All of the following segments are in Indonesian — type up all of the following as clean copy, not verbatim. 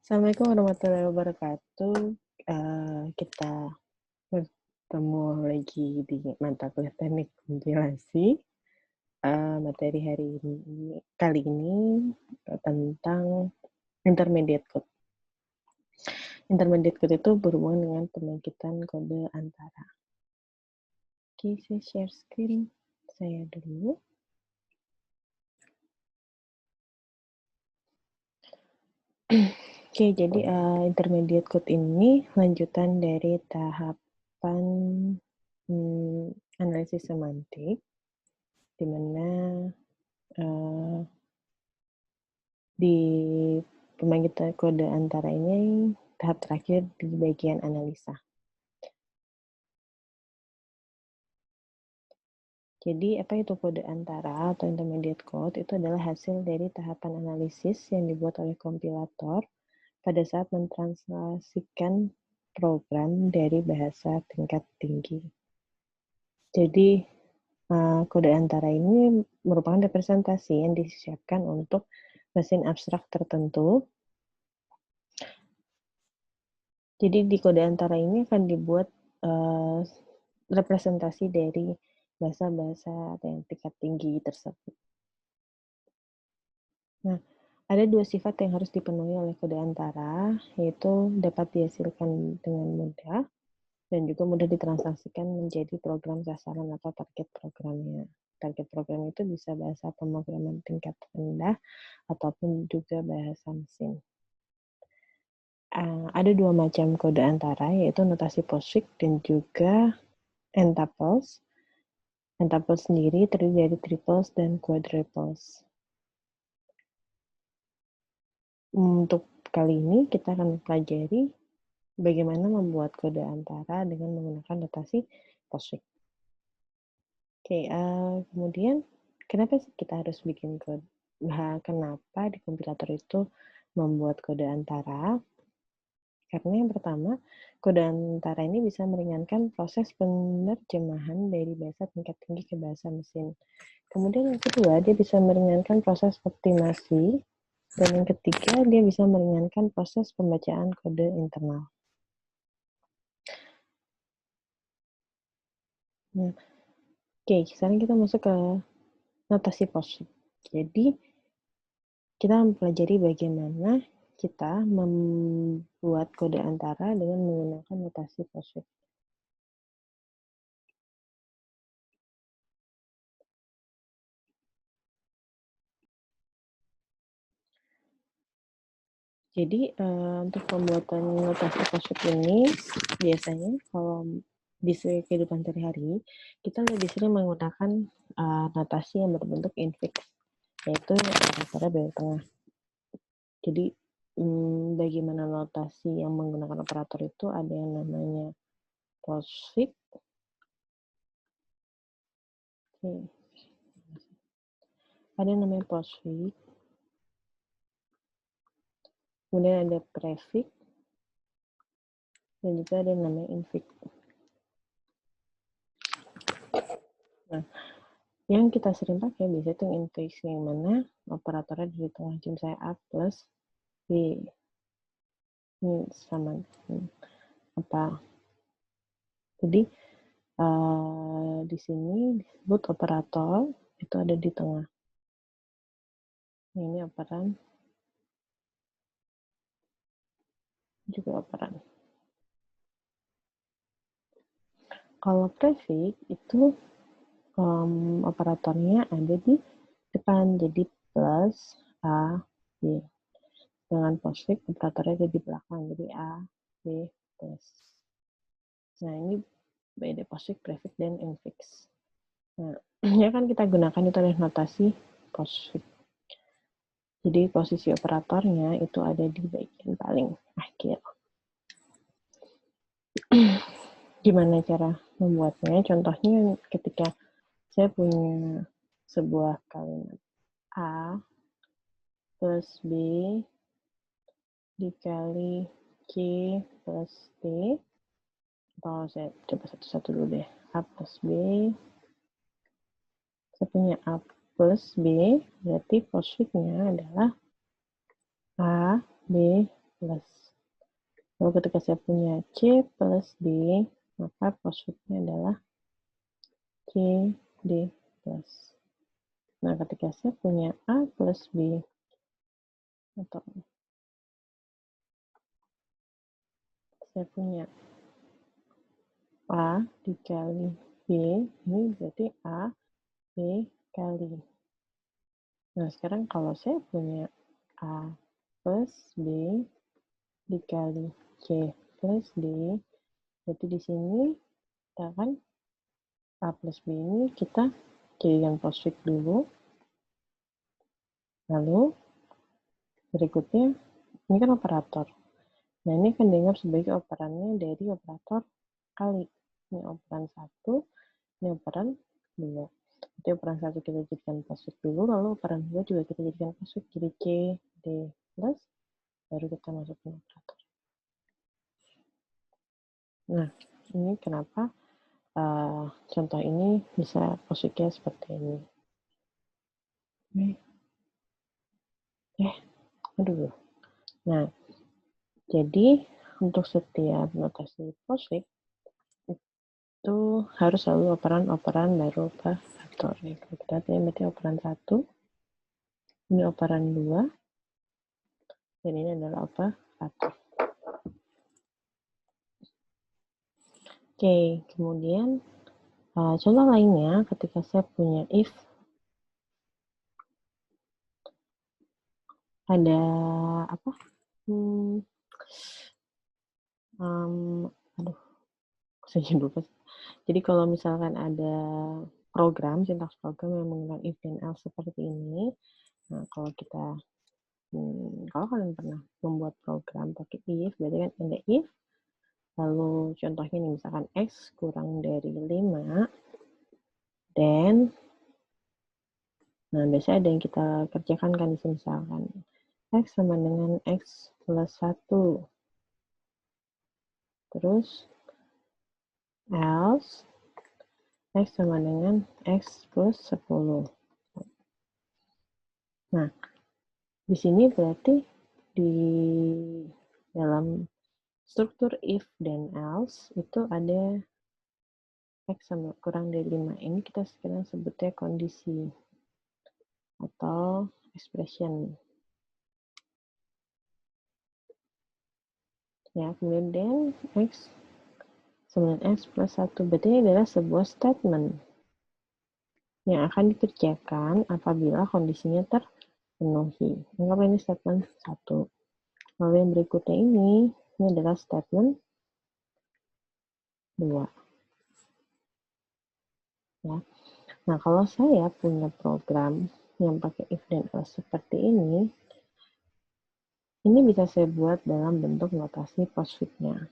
Assalamualaikum warahmatullahi wabarakatuh. Kita bertemu lagi di mata kuliah teknik kompilasi. Materi hari ini kali ini tentang intermediate code. Intermediate code itu berhubungan dengan pembangkitan kode antara. Oke, saya share screen saya dulu. Oke, jadi intermediate code ini lanjutan dari tahapan analisis semantik, di mana di pembangkitan kode antara ini tahap terakhir di bagian analisa. Jadi apa itu kode antara atau intermediate code? Itu adalah hasil dari tahapan analisis yang dibuat oleh kompilator pada saat mentranslasikan program dari bahasa tingkat tinggi. Jadi kode antara ini merupakan representasi yang disiapkan untuk mesin abstrak tertentu. Jadi di kode antara ini akan dibuat representasi dari bahasa-bahasa yang tingkat tinggi tersebut. Nah, ada dua sifat yang harus dipenuhi oleh kode antara, yaitu dapat dihasilkan dengan mudah dan juga mudah ditransaksikan menjadi program sasaran atau target programnya. Target program itu bisa bahasa pemrograman tingkat rendah ataupun juga bahasa mesin. Ada dua macam kode antara, yaitu notasi POSIX dan juga entuples. Entuples sendiri terdiri dari triples dan quadruples. Untuk kali ini kita akan mempelajari bagaimana membuat kode antara dengan menggunakan notasi POSIX. Oke, kemudian kenapa sih kita harus bikin kode? Kenapa di kompilator itu membuat kode antara? Karena yang pertama, kode antara ini bisa meringankan proses penerjemahan dari bahasa tingkat tinggi ke bahasa mesin. Kemudian yang kedua, dia bisa meringankan proses optimasi. Dan yang ketiga, dia bisa meringankan proses pembacaan kode internal. Nah, oke, sekarang kita masuk ke notasi POSIX. Jadi, kita mempelajari bagaimana kita membuat kode antara dengan menggunakan notasi POSIX. Jadi untuk pembuatan notasi POSIX ini biasanya kalau di kehidupan sehari-hari kita lebih sering menggunakan notasi yang berbentuk infix, yaitu pada bagian tengah. Jadi bagaimana notasi yang menggunakan operator itu ada yang namanya POSIX. Ada yang namanya POSIX. Kemudian ada prefix dan juga ada yang namanya infix. Nah, yang kita sering pakai biasanya itu infix, yang mana operatornya di tengah, misalnya A plus B. Ini sama apa? Jadi di sini disebut operator itu ada di tengah. Ini operan, juga operan. Kalau prefix itu operatornya ada di depan, jadi plus A, B. Dengan POSIX operatornya ada di belakang, jadi A, B, plus. Nah, ini beda POSIX, prefix, dan infix. Nah, yang akan kita gunakan itu adalah notasi POSIX. Jadi posisi operatornya itu ada di bagian paling akhir. Gimana cara membuatnya? Contohnya ketika saya punya sebuah kalimat A plus B dikali C plus D, atau saya coba satu-satu dulu deh. A plus B, saya punya A plus B, berarti POSIX-nya adalah A, B, plus. Lalu ketika saya punya C plus D, maka postfixnya adalah C, D plus. Nah, ketika saya punya A plus B, atau saya punya A dikali B, ini berarti A, B kali. Nah, sekarang kalau saya punya A plus B dikali C plus D, berarti di sini kita akan A plus B ini kita jadikan postfix dulu. Lalu berikutnya, ini kan operator. Nah, ini akan dianggap sebagai operannya dari operator kali. Ini operan 1, ini operan 2. Jadi operan 1 kita jadikan postfix dulu, lalu operan 2 juga kita jadikan postfix. Jadi C, D, plus, baru kita masukin operator. Nah, ini kenapa contoh ini bisa postfixnya seperti ini. Aduh. Nah, jadi untuk setiap notasi postfix itu harus selalu operan-operan baru operator. Kita berarti operan 1, ini operan 2, dan ini adalah operator. Oke, kemudian contoh lainnya ketika saya punya if ada apa? Aduh, saya lupa. Jadi kalau misalkan ada program, sintaks program yang menggunakan if dan else seperti ini, nah kalau kita kalau kalian pernah membuat program pakai if, berarti kan ada if, lalu contohnya nih misalkan x kurang dari 5, dan nah biasanya ada yang kita kerjakan kan di sini misalkan x sama dengan x plus 1, terus else x sama dengan x plus 10. Nah, di sini berarti di dalam struktur if dan else itu ada x sama kurang dari 5. Ini kita sekarang sebutnya kondisi atau expression. Ya, kemudian x sama dengan x plus 1. Berarti ini adalah sebuah statement yang akan dikerjakan apabila kondisinya terpenuhi. Anggap ini statement 1. Lalu yang berikutnya ini adalah statement 2. Ya. Nah, kalau saya punya program yang pakai if dan else seperti ini bisa saya buat dalam bentuk notasi postfix-nya.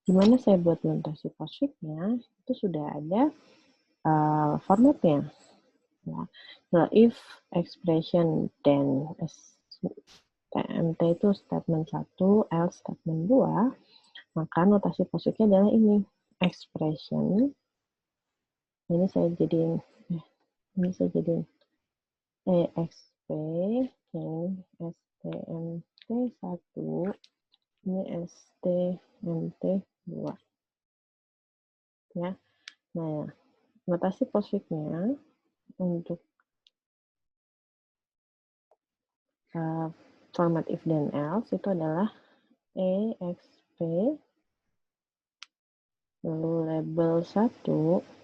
Gimana saya buat notasi postfix-nya? Itu sudah ada formatnya. Ya. Nah, if expression then TMT itu statement 1, else statement 2, maka notasi postfix-nya adalah ini, expression. Ini saya jadiin EXP, ini STMT 1, ini STMT 2. Ya. Nah, notasi postfix-nya untuk format if dan else itu adalah EXP, lalu label 1.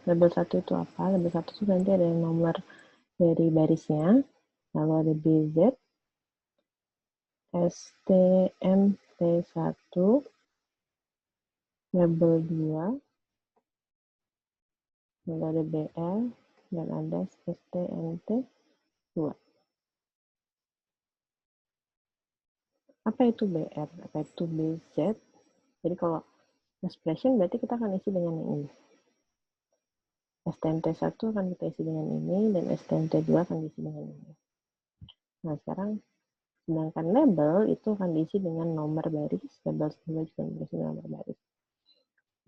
Label 1 itu apa? Label 1 itu nanti ada nomor dari barisnya, lalu ada BZ, STMT1, label 2, lalu ada BL, dan ada STMT2. Apa itu BR? Apa itu BZ? Jadi kalau expression berarti kita akan isi dengan ini. STMT1 akan kita isi dengan ini, dan STMT2 akan diisi dengan ini. Nah, sekarang sedangkan label itu akan diisi dengan nomor baris, label juga diisi dengan nomor baris.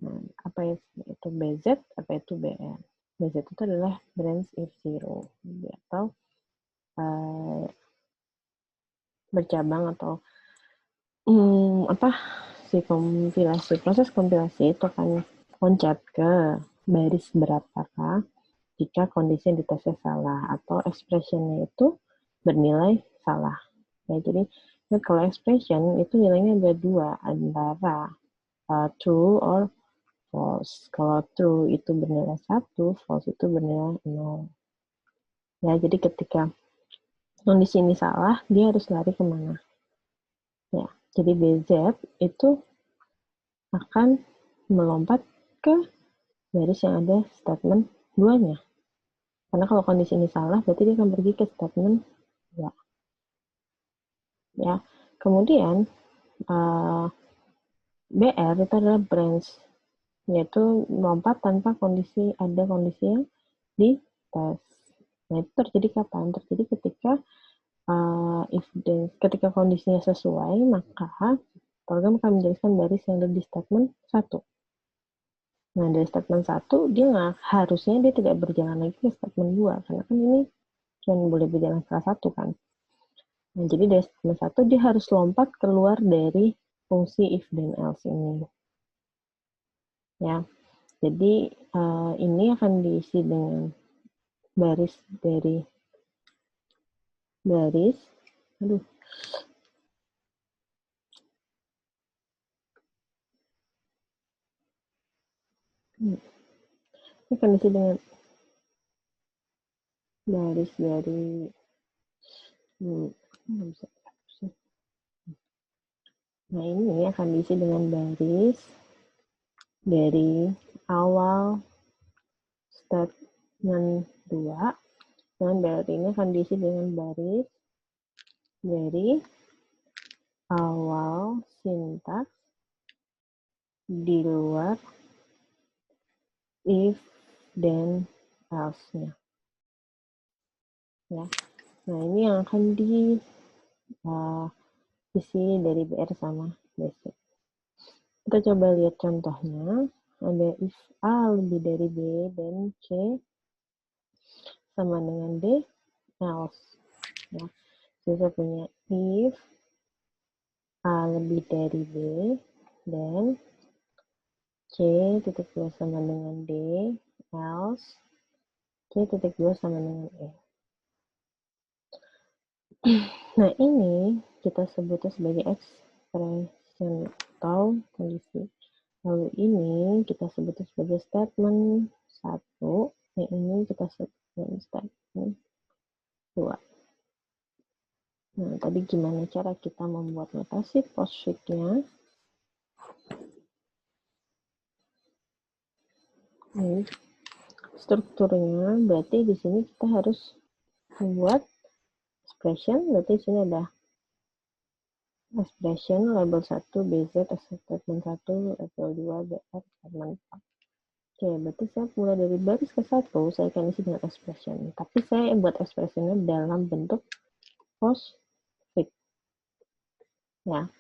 Nah, apa itu BZ, apa itu BR? BZ itu adalah branch if zero, atau bercabang atau apa si proses kompilasi itu akan loncat ke baris berapakah jika kondisi yang ditesnya salah atau expressionnya itu bernilai salah. Ya, jadi kalau expression itu nilainya ada dua, antara true or false. Kalau true itu bernilai 1, false itu bernilai 0. Ya, jadi ketika kondisi ini salah, dia harus lari kemana? Ya, jadi BZ itu akan melompat ke baris yang ada statement 2-nya. Karena kalau kondisi ini salah, berarti dia akan pergi ke statement 2. Ya, kemudian BR itu adalah branch, yaitu melompat tanpa ada kondisi yang di tes. Nah, itu terjadi kapan? Terjadi ketika ketika kondisinya sesuai, maka program akan menjelaskan baris yang ada di statement 1. Nah, dari statement 1, harusnya dia tidak berjalan lagi ke statement 2, karena kan ini cuma boleh berjalan salah satu kan. Nah, jadi dari statement 1, dia harus lompat keluar dari fungsi if dan else ini. Ya, jadi ini akan diisi dengan baris, aduh, ini akan diisi dengan baris dari nah ini akan diisi dengan baris dari awal statement 2, dan baris ini akan diisi dengan baris dari awal sintaks di luar if dan else-nya. Ya. Nah, ini yang akan diisi dari BR sama BC. Kita coba lihat contohnya. Ada if A lebih dari B dan C sama dengan D, else. Ya. Jadi saya punya if A lebih dari B dan C titik 2 sama dengan D, else C titik 2 sama dengan E. Nah, ini kita sebutnya sebagai expression atau kondisi. Lalu ini kita sebutnya sebagai statement 1, yang ini kita sebut sebagai statement 2. Nah, tadi gimana cara kita membuat notasi postfix-nya? Strukturnya berarti di sini kita harus membuat expression, berarti di sini ada expression label 1 BZ statement 1, label 2 BR statement 4. Oke, berarti saya mulai dari baris ke 1, saya akan isi dengan expression. Tapi saya buat expressionnya dalam bentuk postfix. Ya.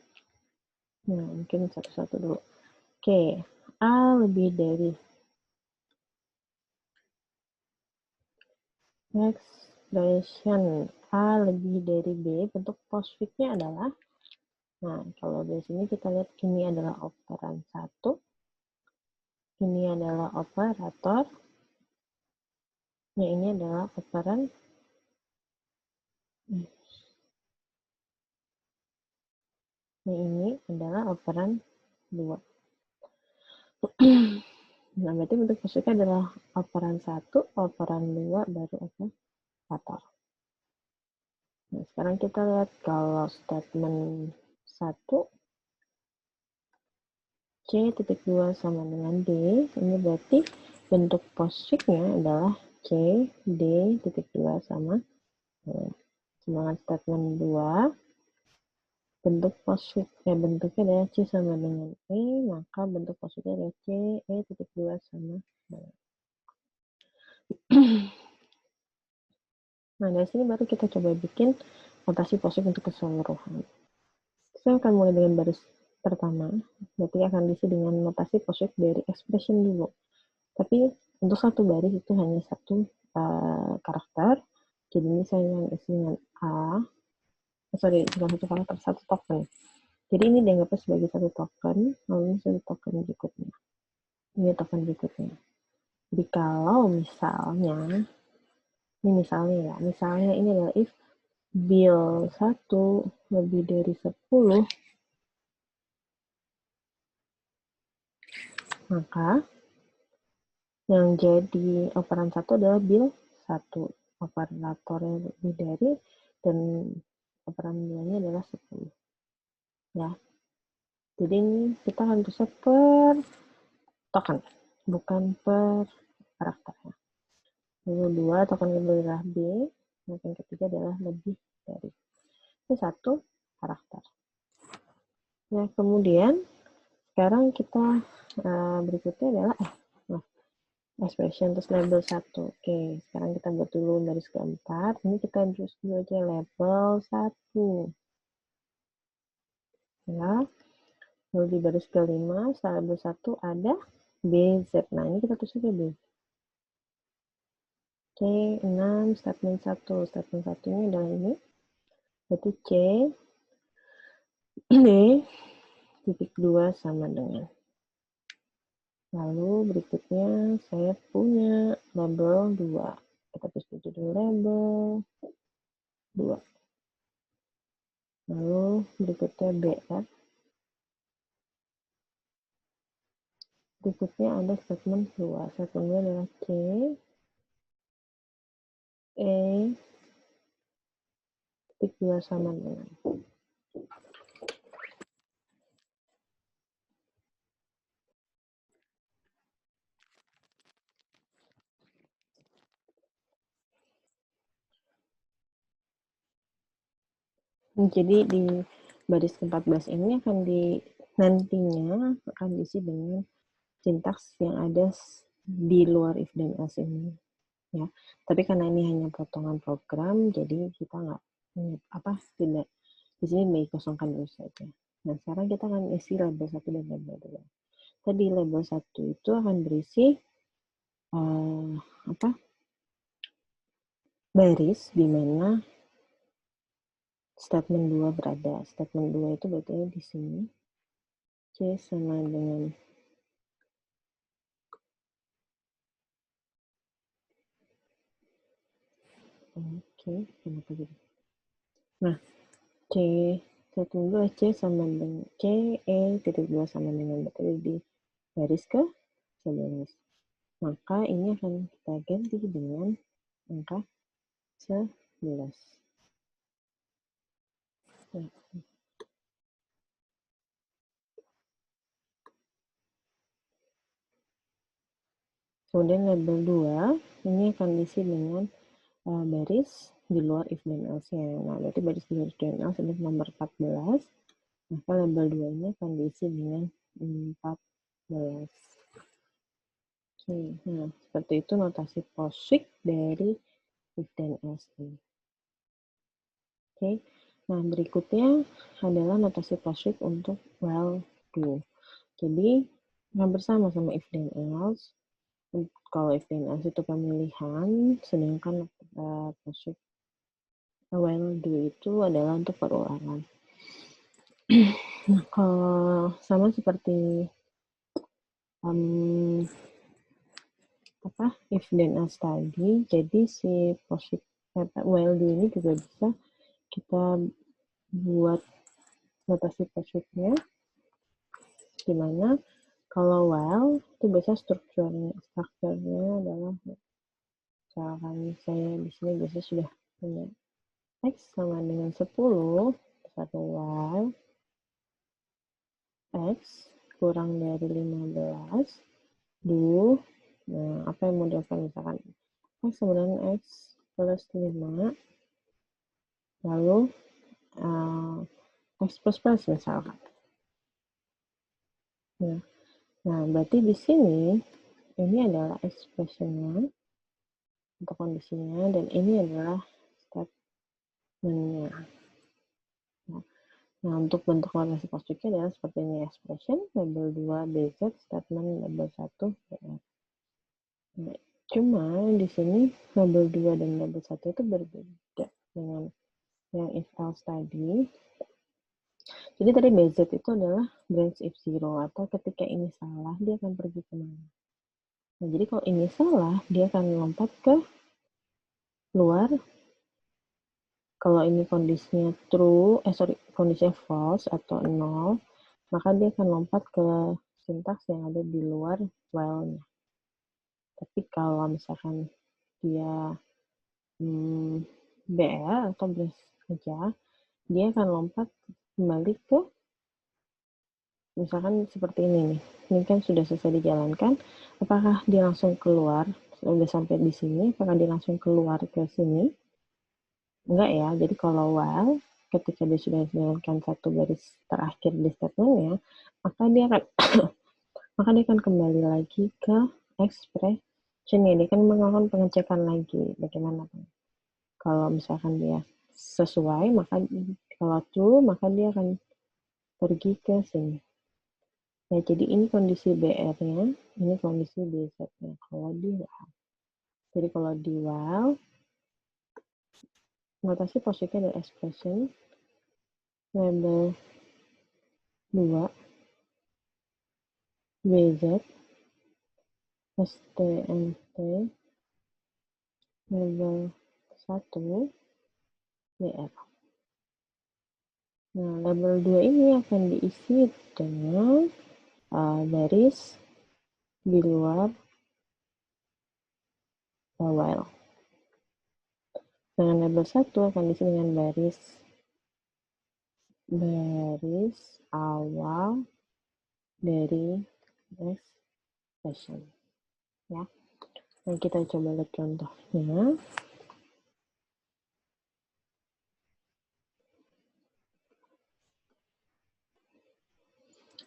Nah, mungkin satu-satu dulu. Oke, A lebih dari expression A lebih dari B, bentuk postfix-nya adalah, nah, kalau dari sini kita lihat ini adalah operan 1, ini adalah operator, ini adalah operan ini adalah operan 2. Nah, berarti bentuk postfix adalah operan 1, operan 2, baru operator. Nah, sekarang kita lihat kalau statement 1 C.2 sama dengan D, ini berarti bentuk postfix-nya adalah C.D.2 sama dengan. Sedangkan statement 2, bentuk postfix bentuknya adalah C sama dengan E, maka bentuk postfixnya adalah C.E.2 sama dengan. Nah, dari sini baru kita coba bikin notasi postfix untuk keseluruhan. Saya akan mulai dengan baris pertama, berarti akan diisi dengan notasi postfix dari expression dulu. Tapi untuk satu baris itu hanya satu karakter, jadi ini saya yang isi dengan bukan satu karakter, satu token. Jadi ini dianggapnya sebagai satu token, lalu satu token berikutnya. Ini token berikutnya. Jadi kalau misalnya, ini misalnya ini adalah if bill 1 lebih dari 10, maka yang jadi operan 1 adalah bill 1. Operatornya lebih dari, dan operan 2-nya adalah 10. Ya. Jadi ini kita akan bisa per token, bukan per karakternya. Lalu 2, token kedua adalah B, token ketiga adalah lebih dari. Ini satu karakter. Ya, kemudian sekarang kita berikutnya adalah expression terus label 1. Oke, sekarang kita buat dulu baris keempat. Ini kita terus dulu aja label 1. Ya, lalu di baris kelima setelah label 1 ada BZ. Nah, ini kita tulis aja B. C6 statement 1. Statement 1 ini adalah ini. Berarti C D titik 2 sama dengan. Lalu berikutnya saya punya label 2. Kita tulis judul label 2. Lalu berikutnya BF. Berikutnya ada statement 2. Statement 2 adalah C, E, titik 2 sama dengan. Jadi di baris ke-14 ini nantinya akan diisi dengan sintaks yang ada di luar if dan else ini. Ya, tapi karena ini hanya potongan program, jadi kita tidak di sini dikosongkan dulu saja. Nah, sekarang kita akan isi label 1 dan label 2. Tadi label 1 itu akan berisi baris di mana statement 2 berada. Statement 2 itu berarti di sini C sama dengan kenapa gitu? Nah, C statement 2 C sama dengan C E titik 2 sama dengan berarti di baris ke 11. Maka ini akan kita ganti dengan angka 11. Nah, kemudian label 2 ini akan diisi dengan baris di luar if dan else-nya. Nah, berarti baris di luar if dan else adalah nomor 14. Maka label 2 ini akan diisi dengan 14. Oke, nah seperti itu notasi POSIX dari if dan else ini. Oke, nah berikutnya adalah notasi POSIX untuk while do. Jadi hampir sama if dan else. Kalau if dan else itu pemilihan, sedangkan POSIX while do itu adalah untuk perulangan. Nah, kalau sama seperti if dan else tadi, jadi si POSIX while do ini juga bisa kita buat notasi POSIX-nya, dimana kalau while itu biasanya strukturnya adalah misalkan saya di sini biasanya sudah punya X sama dengan 10, satu while X kurang dari 15 do. Nah, apa yang mau dilakukan misalkan X sama dengan X plus 5, lalu X plus plus misalkan. Nah, berarti di sini ini adalah expression-nya untuk kondisinya, dan ini adalah statement-nya. Nah, untuk bentuk notasi POSIX-nya adalah seperti ini: expression, label 2 BZ, statement, label 1 BR. Nah, cuma di sini label 2 dan label 1 itu berbeda dengan yang if else tadi. Jadi tadi BZ itu adalah branch if zero, atau ketika ini salah, dia akan pergi kemana. Nah, jadi kalau ini salah, dia akan lompat ke luar. Kalau ini kondisinya true, kondisinya false atau nol, maka dia akan lompat ke sintaks yang ada di luar while-nya. Tapi kalau misalkan dia BR atau brace aja, dia akan lompat kembali ke, misalkan seperti ini nih. Ini kan sudah selesai dijalankan, apakah dia langsung keluar, sudah sampai di sini, apakah dia langsung keluar ke sini? Enggak ya, jadi kalau while, ketika dia sudah menjalankan satu garis terakhir di statementnya, maka dia akan maka dia akan kembali lagi ke expression ya. Dia akan melakukan pengecekan lagi bagaimana. Kalau misalkan dia sesuai, maka kalau true, maka dia akan pergi ke sini. Nah, jadi ini kondisi BR-nya, ini kondisi BZ-nya. Kalau di while. Jadi kalau di while, notasi positifnya adalah expression label 2 BZ STMT label 1 BR. Nah, label 2 ini akan diisi dengan baris di luar while. Dengan label 1 akan diisi dengan baris awal dari expression. Ya. Nah, kita coba lihat contohnya.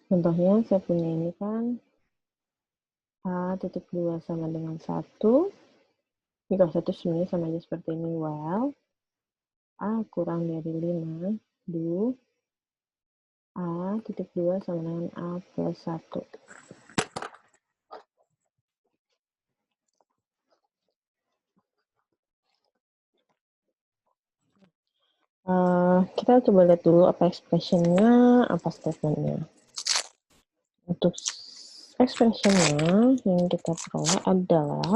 Contohnya saya punya ini kan A.2 sama dengan 1. Ini kalau 1 sebenarnya sama aja seperti ini, while A kurang dari 5 do A.2 sama dengan A plus 1. Kita coba lihat dulu apa expression-nya, apa statement-nya. Untuk expression-nya yang kita peroleh adalah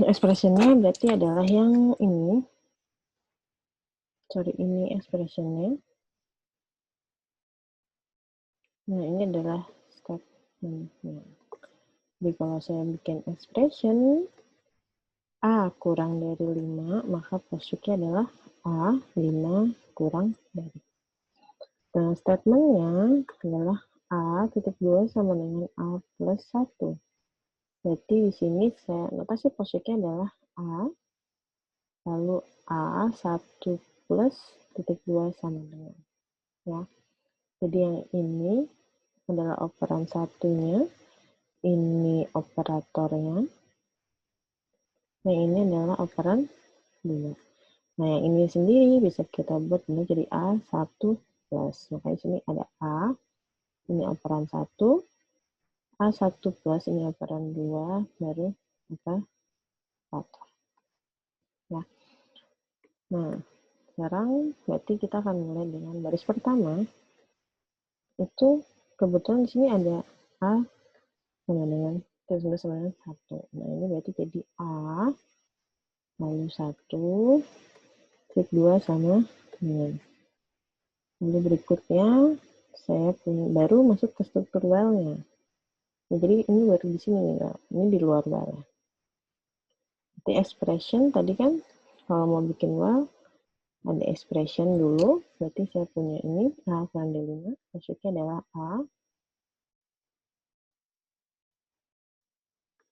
expression-nya berarti adalah yang ini. Ini expression-nya. Nah, ini adalah statement-nya. Jadi kalau saya bikin expression A kurang dari 5, maka positifnya adalah A 5 kurang dari. Nah, statement-nya adalah A.2 sama dengan A plus 1. Berarti di sini saya notasi positifnya adalah A, lalu A1 plus titik 2 sama dengan. Ya. Jadi yang ini adalah operan satunya, ini operatornya, yang ini adalah operan 2. Nah, yang ini sendiri bisa kita buat menjadi A1 plus. Makanya sini ada A, ini operan 1, A1 plus, ini operan 2, baru operator. Ya. Nah, sekarang berarti kita akan mulai dengan baris pertama. Itu kebetulan di sini ada A sama dengan sama dengan 1. Nah, ini berarti jadi A, lalu 1, trik 2 sama dengan. Lalu berikutnya, saya baru masuk ke struktur while-nya. Nah, jadi ini baru di sini nih, ini di luar while. Jadi expression tadi kan, kalau mau bikin while, ada expression dulu, berarti saya punya ini, A kurang dari 5, maksudnya adalah A,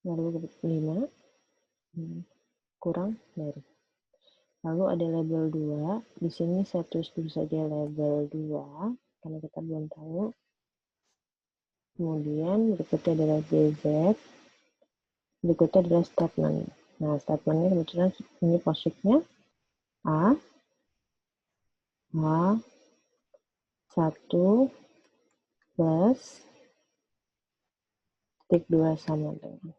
lalu 5, kurang dari. Lalu ada label 2, di sini saya tulis dulu saja label 2, karena kita belum tahu. Kemudian berikutnya adalah BZ, berikutnya adalah statement. Nah, statementnya kebetulan ini POSIX-nya A 1 plus titik 2 sama dengan.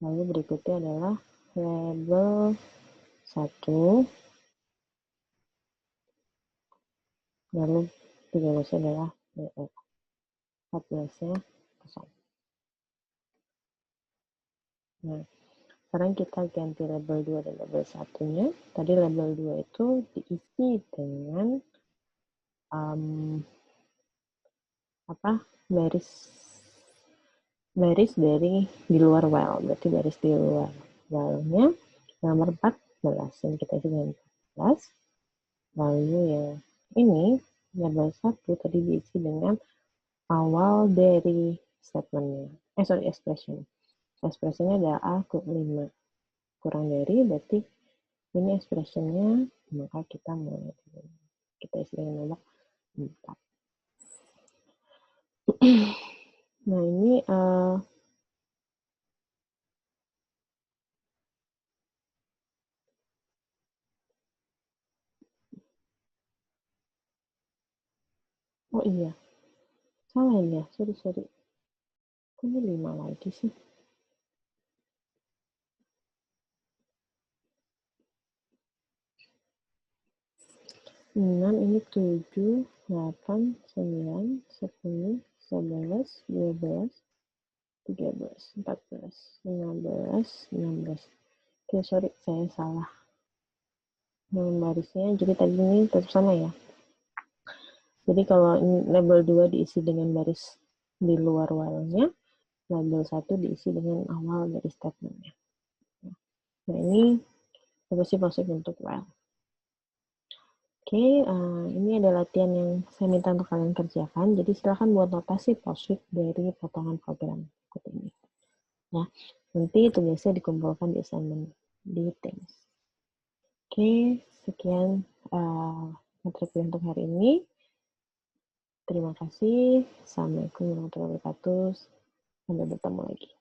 Lalu berikutnya adalah label 1, lalu 13 adalah BR, 14-nya kosong. Nah, sekarang kita ganti label 2 dan label 1-nya. Tadi label 2 itu diisi dengan baris dari di luar while, berarti baris di luar while-nya nomor 14 yang kita isi dengan 14. Lalu yang ini label 1 tadi diisi dengan awal dari statementnya. Expression. Expressionnya adalah A ke 5 kurang dari, berarti ini expressionnya, maka kita mulai kita isi dengan nomor 4. Nah, ini oh iya, salah ya, sorry. Kok ini 5 lagi sih? 6, ini 7, 8, 9, 10, 11, 12, 13, 14, 15, 16. Oke, sorry, saya salah barisnya. Jadi tadi ini tetap sama ya. Jadi kalau label 2 diisi dengan baris di luar while-nya, label 1 diisi dengan awal dari statement-nya. Nah, ini posisi POSIX untuk while. Oke, ini ada latihan yang saya minta untuk kalian kerjakan. Jadi silakan buat notasi POSIX dari potongan program berikut ini. Ya, nanti tugasnya dikumpulkan di assignment di Teams. Oke, sekian materi untuk hari ini. Terima kasih. Assalamualaikum warahmatullahi wabarakatuh. Sampai bertemu lagi.